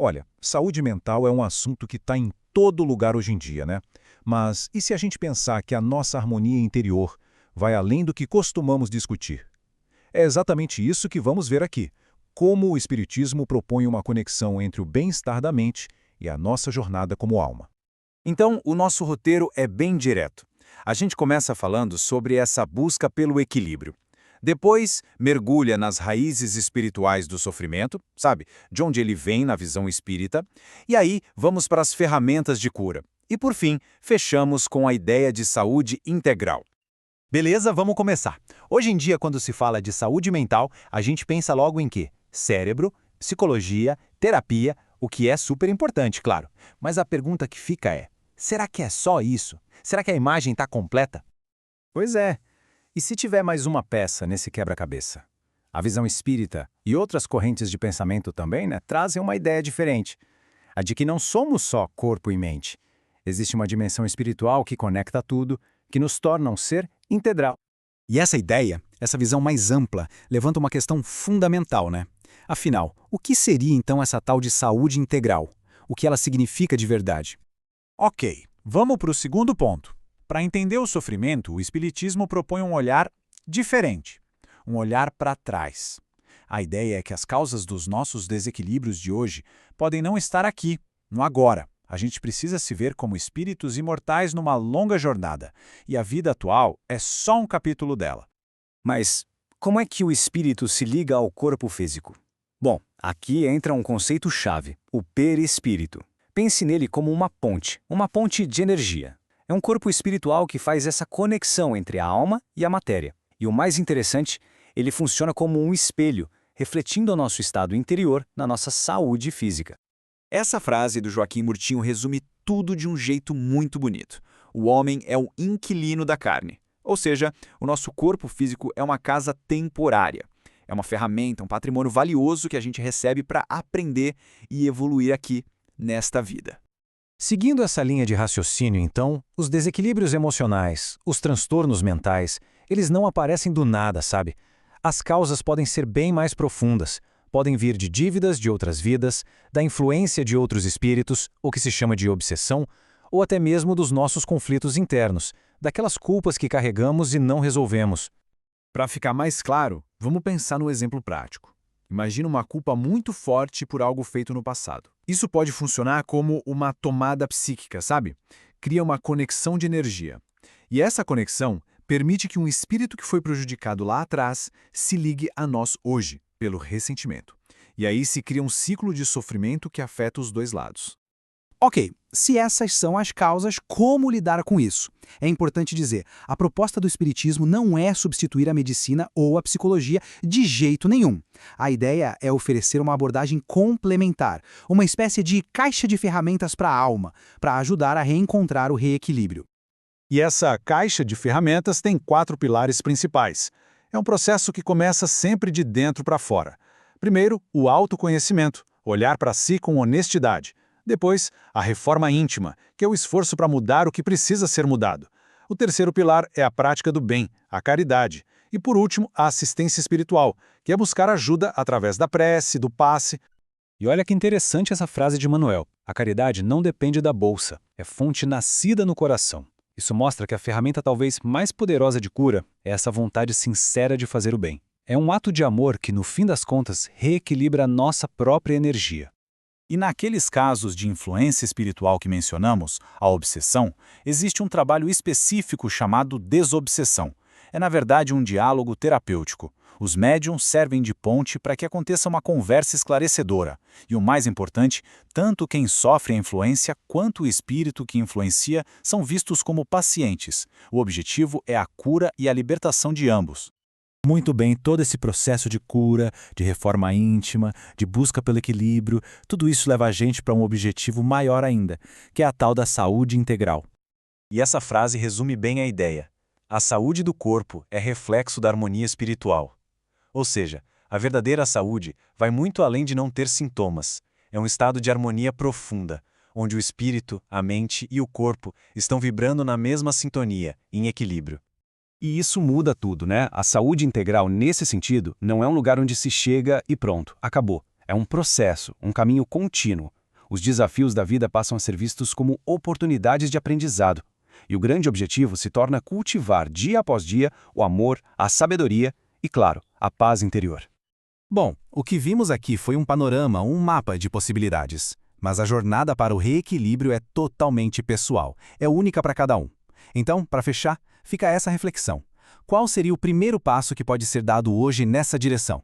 Olha, saúde mental é um assunto que está em todo lugar hoje em dia, né? Mas e se a gente pensar que a nossa harmonia interior vai além do que costumamos discutir? É exatamente isso que vamos ver aqui. Como o Espiritismo propõe uma conexão entre o bem-estar da mente e a nossa jornada como alma. Então, o nosso roteiro é bem direto. A gente começa falando sobre essa busca pelo equilíbrio. Depois, mergulha nas raízes espirituais do sofrimento, sabe? De onde ele vem na visão espírita. E aí, vamos para as ferramentas de cura. E por fim, fechamos com a ideia de saúde integral. Beleza, vamos começar. Hoje em dia, quando se fala de saúde mental, a gente pensa logo em quê? Cérebro, psicologia, terapia, o que é super importante, claro. Mas a pergunta que fica é, será que é só isso? Será que a imagem está completa? Pois é. E se tiver mais uma peça nesse quebra-cabeça? A visão espírita e outras correntes de pensamento também, trazem uma ideia diferente. A de que não somos só corpo e mente. Existe uma dimensão espiritual que conecta tudo, que nos torna um ser integral. E essa ideia, essa visão mais ampla, levanta uma questão fundamental, né? Afinal, o que seria então essa tal de saúde integral? O que ela significa de verdade? Ok, vamos para o segundo ponto. Para entender o sofrimento, o Espiritismo propõe um olhar diferente, um olhar para trás. A ideia é que as causas dos nossos desequilíbrios de hoje podem não estar aqui, no agora. A gente precisa se ver como espíritos imortais numa longa jornada, e a vida atual é só um capítulo dela. Mas como é que o espírito se liga ao corpo físico? Bom, aqui entra um conceito-chave, o perispírito. Pense nele como uma ponte de energia. É um corpo espiritual que faz essa conexão entre a alma e a matéria. E o mais interessante, ele funciona como um espelho, refletindo o nosso estado interior na nossa saúde física. Essa frase do Joaquim Murtinho resume tudo de um jeito muito bonito. O homem é o inquilino da carne. Ou seja, o nosso corpo físico é uma casa temporária. É uma ferramenta, um patrimônio valioso que a gente recebe para aprender e evoluir aqui, nesta vida. Seguindo essa linha de raciocínio, então, os desequilíbrios emocionais, os transtornos mentais, eles não aparecem do nada, sabe? As causas podem ser bem mais profundas. Podem vir de dívidas de outras vidas, da influência de outros espíritos, o que se chama de obsessão, ou até mesmo dos nossos conflitos internos, daquelas culpas que carregamos e não resolvemos. Para ficar mais claro, vamos pensar no exemplo prático. Imagina uma culpa muito forte por algo feito no passado. Isso pode funcionar como uma tomada psíquica, sabe? Cria uma conexão de energia. E essa conexão permite que um espírito que foi prejudicado lá atrás se ligue a nós hoje, pelo ressentimento. E aí se cria um ciclo de sofrimento que afeta os dois lados. Ok, se essas são as causas, como lidar com isso? É importante dizer, a proposta do Espiritismo não é substituir a medicina ou a psicologia de jeito nenhum. A ideia é oferecer uma abordagem complementar, uma espécie de caixa de ferramentas para a alma, para ajudar a reencontrar o reequilíbrio. E essa caixa de ferramentas tem 4 pilares principais. É um processo que começa sempre de dentro para fora. Primeiro, o autoconhecimento, olhar para si com honestidade. Depois, a reforma íntima, que é o esforço para mudar o que precisa ser mudado. O terceiro pilar é a prática do bem, a caridade. E por último, a assistência espiritual, que é buscar ajuda através da prece, do passe. E olha que interessante essa frase de Manuel. A caridade não depende da bolsa, é fonte nascida no coração. Isso mostra que a ferramenta talvez mais poderosa de cura é essa vontade sincera de fazer o bem. É um ato de amor que, no fim das contas, reequilibra a nossa própria energia. E naqueles casos de influência espiritual que mencionamos, a obsessão, existe um trabalho específico chamado desobsessão. É, na verdade, um diálogo terapêutico. Os médiums servem de ponte para que aconteça uma conversa esclarecedora. E o mais importante, tanto quem sofre a influência quanto o espírito que influencia são vistos como pacientes. O objetivo é a cura e a libertação de ambos. Muito bem, todo esse processo de cura, de reforma íntima, de busca pelo equilíbrio, tudo isso leva a gente para um objetivo maior ainda, que é a tal da saúde integral. E essa frase resume bem a ideia. A saúde do corpo é reflexo da harmonia espiritual. Ou seja, a verdadeira saúde vai muito além de não ter sintomas. É um estado de harmonia profunda, onde o espírito, a mente e o corpo estão vibrando na mesma sintonia, em equilíbrio. E isso muda tudo, né? A saúde integral, nesse sentido, não é um lugar onde se chega e pronto, acabou. É um processo, um caminho contínuo. Os desafios da vida passam a ser vistos como oportunidades de aprendizado. E o grande objetivo se torna cultivar dia após dia o amor, a sabedoria e, claro, a paz interior. Bom, o que vimos aqui foi um panorama, um mapa de possibilidades. Mas a jornada para o reequilíbrio é totalmente pessoal, é única para cada um. Então, para fechar, fica essa reflexão. Qual seria o primeiro passo que pode ser dado hoje nessa direção?